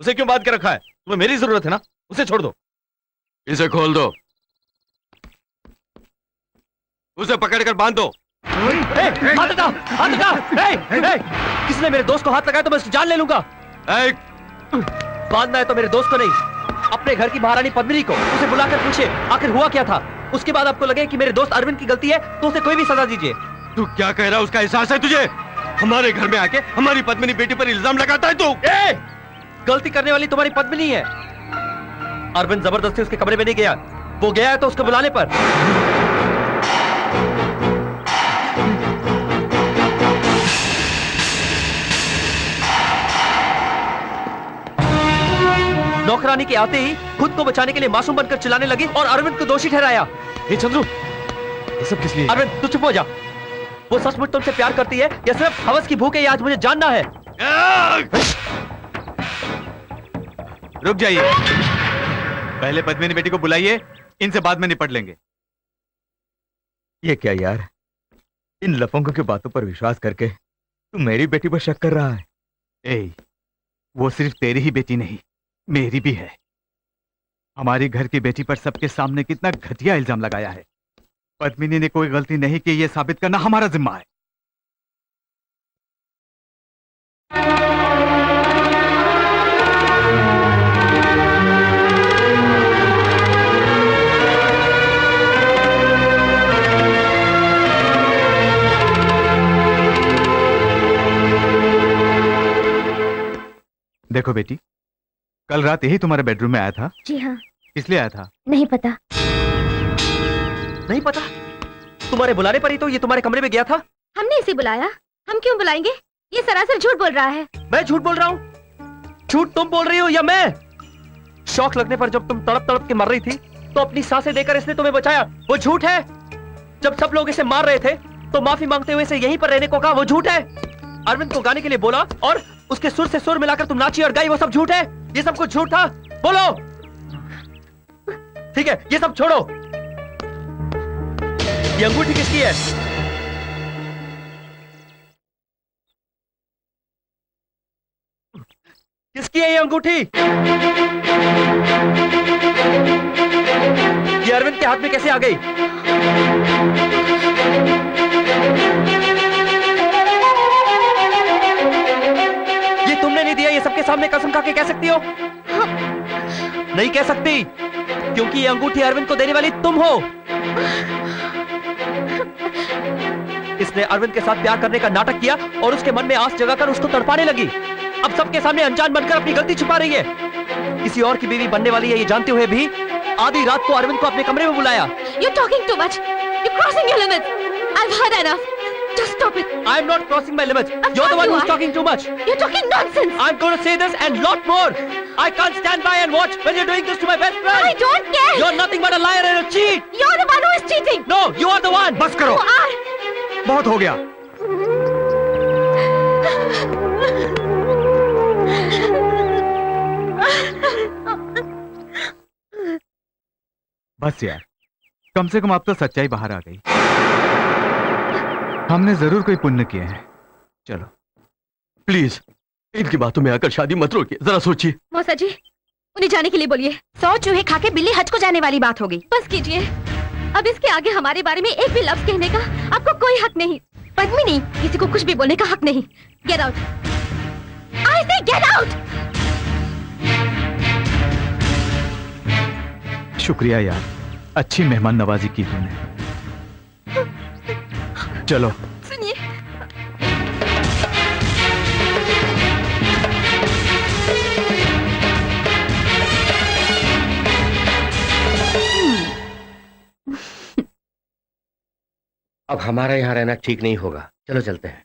उसे क्यों बांध के रखा है? तुम्हें मेरी जरूरत है ना, उसे छोड़ दो। इसे खोल दो, उसे पकड़कर बांध दो। हाथ हटा, हाथ हटा। किसने मेरे दोस्त को हाथ लगाया तो मैं उसकी जान ले लूंगा। बांधना है तो मेरे दोस्त को नहीं, अपने घर की महारानी पद्मिनी को। उसे बुलाकर पूछिए आखिर हुआ क्या था। उसके बाद आपको लगे कि मेरे दोस्त अरविंद की गलती है तो उसे कोई भी सजा दीजिए। तू क्या कह रहा है? उसका एहसास है तुझे? हमारे घर में आके हमारी पद्मिनी बेटी पर इल्जाम लगाता है तू। गलती करने वाली तुम्हारी पद्मिनी है। अरविंद जबरदस्ती उसके कमरे में नहीं गया, वो गया है तो उसको बुलाने पर। नौकरानी के आते ही खुद को बचाने के लिए मासूम बनकर चिल्लाने लगी और अरविंद को दोषी ठहराया। ए चंद्रू, ये सब किस लिए? अरविंद तू चुप हो जा। वो सचमुच तुमसे प्यार करती है या सिर्फ हवस की भूख है, ये आज मुझे जानना है। रुक जाइए, पहले पद्मिनी बेटी को बुलाइए, इनसे बाद में निपट लेंगे। ये क्या यार, इन लफंगों की बातों पर विश्वास करके तू मेरी बेटी पर शक कर रहा है? ए, वो सिर्फ तेरी ही बेटी नहीं, मेरी भी है। हमारी घर की बेटी पर सबके सामने कितना घटिया इल्जाम लगाया है। पद्मिनी ने कोई गलती नहीं की, यह साबित करना हमारा जिम्मा है। देखो बेटी, कल रात यही तुम्हारे बेडरूम में आया था। जी हाँ। इसलिए आया था? नहीं पता। नहीं पता? तुम्हारे बुलाने पर ही तो ये तुम्हारे कमरे में गया था। हमने इसे बुलाया, हम क्यों बुलाएंगे? ये सरासर झूठ बोल रहा है। मैं झूठ बोल रहा हूँ? झूठ तुम बोल रही हो या मैं? शौक लगने पर जब तुम तड़प तड़प के मर रही थी तो अपनी सांसें देकर इसने तुम्हें बचाया, वो झूठ है। जब सब लोग इसे मार रहे थे तो माफी मांगते हुए इसे यहीं पर रहने को कहा, वो झूठ है। अरविंद को गाने के लिए बोला और उसके सुर से सुर मिलाकर तुम नाची और गाई, वो सब झूठ है। ये सब कुछ झूठ था, बोलो। ठीक है, ये सब छोड़ो। ये अंगूठी किसकी है? किसकी है ये अंगूठी? ये अरविंद के हाथ में कैसे आ गई? ये तुमने नहीं दिया, ये सबके सामने कसम खा के कह सकती हो? नहीं कह सकती, क्योंकि ये अंगूठी अरविंद को देने वाली तुम हो। इसने अरविंद के साथ प्यार करने का नाटक किया और उसके मन में आस जगाकर उसको तड़पाने लगी। अब सबके सामने अनजान बनकर अपनी गलती छुपा रही है। किसी और की बीवी बनने वाली है ये जानते हुए भी आधी रात को अरविंद को अपने कमरे में बुलाया। You're talking too much. You're crossing your limits. I've heard enough. Just stop it. I'm not crossing my limits. Of You're the course one you who's are. talking too much. You're talking nonsense. I'm going to say this and lot more. I can't stand by and watch when you're doing this to my best friend. I don't care. You're nothing but a liar and a cheat. You're the one who is cheating. No, you are the one. बस करो, You are. बहुत हो गया। बस यार, कम से कम अब तो सच्चाई बाहर आ गई। हमने जरूर कोई पुण्य किए हैं। चलो प्लीज इनकी बातों में आकर शादी मत रोकिए, जरा सोचिए। मौसा जी, उन्हें जाने के लिए बोलिए। 100 चूहे खा के बिल्ली हज को जाने वाली बात हो गई। बस कीजिए, अब इसके आगे हमारे बारे में एक भी लफ्ज कहने का आपको कोई हक नहीं। पद्मिनी, किसी को कुछ भी बोलने का हक नहीं। Get out. आई से गेट आउट। शुक्रिया यार, अच्छी मेहमान नवाजी की तूने। चलो सुनिए, अब हमारा यहाँ रहना ठीक नहीं होगा, चलो चलते हैं।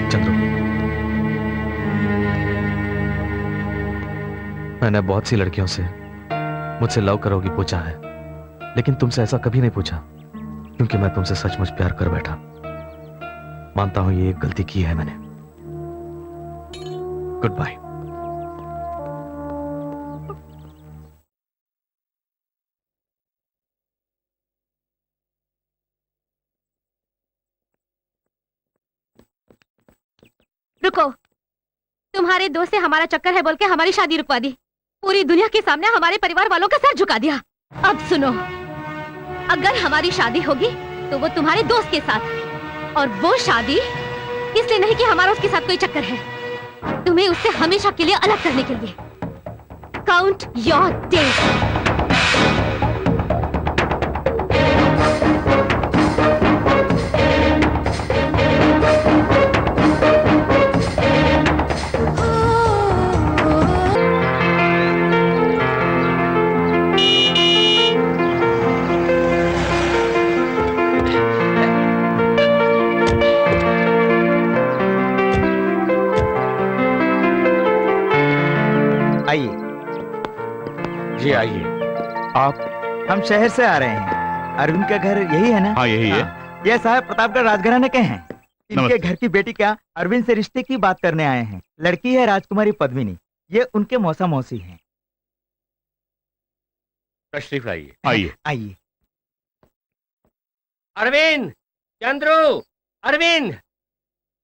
चंद्रू, मैंने बहुत सी लड़कियों से मुझसे लव करोगी पूछा है, लेकिन तुमसे ऐसा कभी नहीं पूछा, क्योंकि मैं तुमसे सचमुच प्यार कर बैठा। मानता हूं ये एक गलती की है मैंने। Goodbye. रुको। तुम्हारे दोस्त से हमारा चक्कर है बोल के हमारी शादी रुकवा दी, पूरी दुनिया के सामने हमारे परिवार वालों का सर झुका दिया। अब सुनो, अगर हमारी शादी होगी तो वो तुम्हारे दोस्त के साथ, और वो शादी इसलिए नहीं कि हमारा उसके साथ कोई चक्कर है, तुम्हें उससे हमेशा के लिए अलग करने के लिए। Count your days. आइए जी, आइए। आप? हम शहर से आ रहे हैं। अरविंद का घर यही है ना? हाँ, यही है। ये साहब प्रतापगढ़ राजघराने के हैं। इनके नमस्ते। घर की बेटी का अरविंद से रिश्ते की बात करने आए हैं। लड़की है राजकुमारी पद्मिनी। ये उनके मौसा मौसी हैं। तशरीफ लाइए। आइए। आइए। अरविंद, चंद्रू, अरविंद,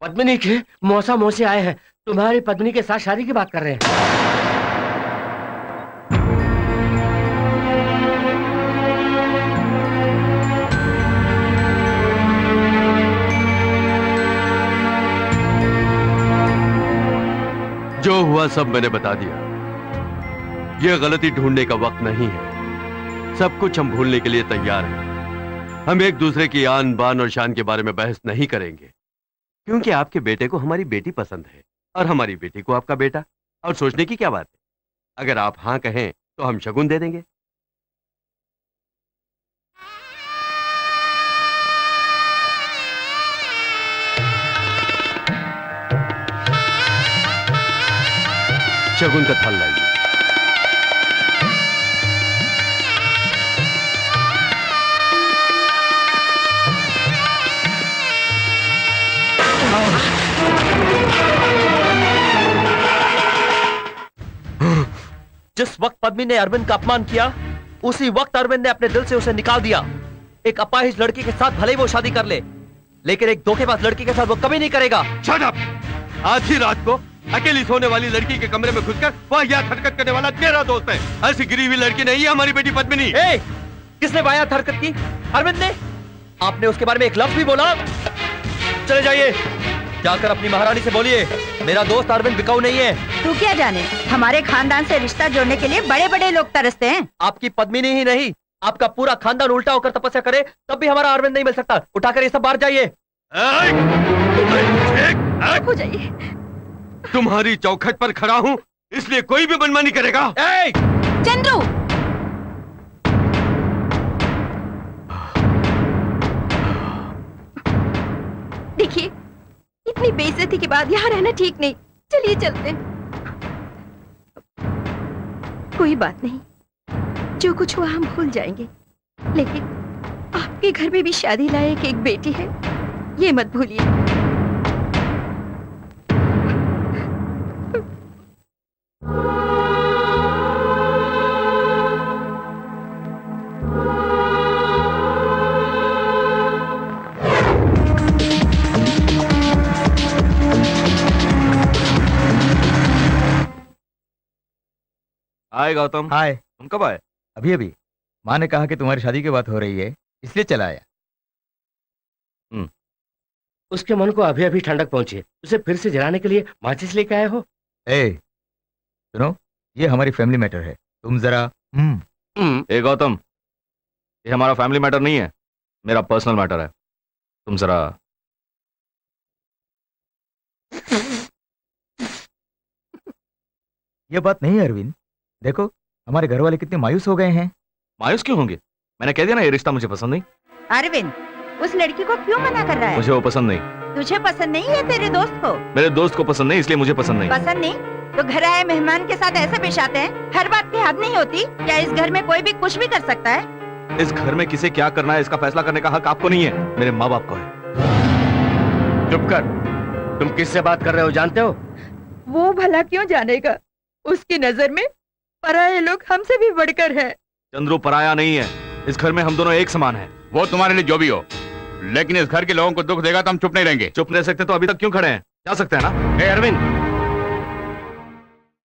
पद्मिनी के मौसा मौसी आए हैं, तुम्हारी पद्मिनी के साथ शादी की बात कर रहे हैं। जो हुआ सब मैंने बता दिया। यह गलती ढूंढने का वक्त नहीं है। सब कुछ हम भूलने के लिए तैयार हैं। हम एक दूसरे की आन बान और शान के बारे में बहस नहीं करेंगे, क्योंकि आपके बेटे को हमारी बेटी पसंद है और हमारी बेटी को आपका बेटा। और सोचने की क्या बात है? अगर आप हाँ कहें तो हम शगुन दे देंगे। शगुन का थाल लाइए। जिस वक्त पद्मिनी ने अरविंद का अपमान किया, उसी वक्त अरविंद ने अपने दिल से उसे निकाल दिया। एक अपाहिज लड़की के साथ भले ही वो शादी कर ले, लेकिन एक धोखेबाज लड़की के साथ वो कभी नहीं करेगा। Shut up! आधी रात को अकेली सोने वाली लड़की के कमरे में घुसकर वाहियात हरकत करने वाला तेरा दोस्त है। ऐसी गिरी हुई लड़की नहीं है हमारी बेटी पद्मिनी। ए, किसने वाहियात हरकत की? अरविंद ने। आपने उसके बारे में एक लफ्ज भी बोला? चले जाइए, जाकर अपनी महारानी से बोलिए मेरा दोस्त अरविंद बिकाऊ नहीं है। तू क्या जाने, हमारे खानदान से रिश्ता जोड़ने के लिए बड़े बड़े लोग तरसते हैं। आपकी पद्मिनी ही नहीं, आपका पूरा खानदान उल्टा होकर तपस्या करे तब भी हमारा अरविंद नहीं मिल सकता। उठाकर ये सब बाहर जाइए। हो जाइए। तुम्हारी चौखट पर खड़ा हूँ, इसलिए कोई भी मनमानी करेगा। चंद्रू, देखिए, इतनी बेइज्जती के बाद यहाँ रहना ठीक नहीं। चलिए चलते हैं। कोई बात नहीं, जो कुछ हुआ हम भूल जाएंगे, लेकिन आपके घर में भी शादी लायक एक बेटी है, ये मत भूलिए। हाय गौतम। हाय। तुम कब आए? अभी अभी। माँ ने कहा कि तुम्हारी शादी की बात हो रही है, इसलिए चला आया। उसके मन को अभी अभी ठंडक पहुंची है, उसे फिर से जलाने के लिए माचिस लेके आए हो? सुनो, ये हमारी फैमिली मैटर है, तुम जरा। ए गौतम, ये हमारा फैमिली मैटर नहीं है, मेरा पर्सनल मैटर है। तुम जरा। ये बात नहीं है अरविंद, देखो हमारे घर वाले कितने मायूस हो गए हैं। मायूस क्यों होंगे? मैंने कह दिया ना, ये रिश्ता मुझे पसंद नहीं। अरविंद, उस लड़की को क्यों मना कर रहा है? मुझे वो पसंद नहीं। तुझे पसंद नहीं है? तेरे दोस्त को? मेरे दोस्त को पसंद नहीं, इसलिए मुझे पसंद नहीं। पसंद नहीं तो घर आए मेहमान के साथ ऐसे पेश आते हैं? हर बात की हद नहीं होती क्या? इस घर में कोई भी कुछ भी कर सकता है? इस घर में किसे क्या करना है इसका फैसला करने का हक आपको नहीं है, मेरे माँ बाप को है। चुप कर। तुम किससे बात कर रहे हो जानते हो? वो भला क्यों जानेगा? उसकी नजर में पराये लोग हमसे भी बढ़कर है। चंद्रू पराया नहीं है, इस घर में हम दोनों एक समान हैं। वो तुम्हारे लिए जो भी हो, लेकिन इस घर के लोगों को दुख देगा तो हम चुप नहीं रहेंगे। चुप नहीं सकते तो अभी तक क्यों खड़े हैं? जा सकते हैं ना? अरविंद,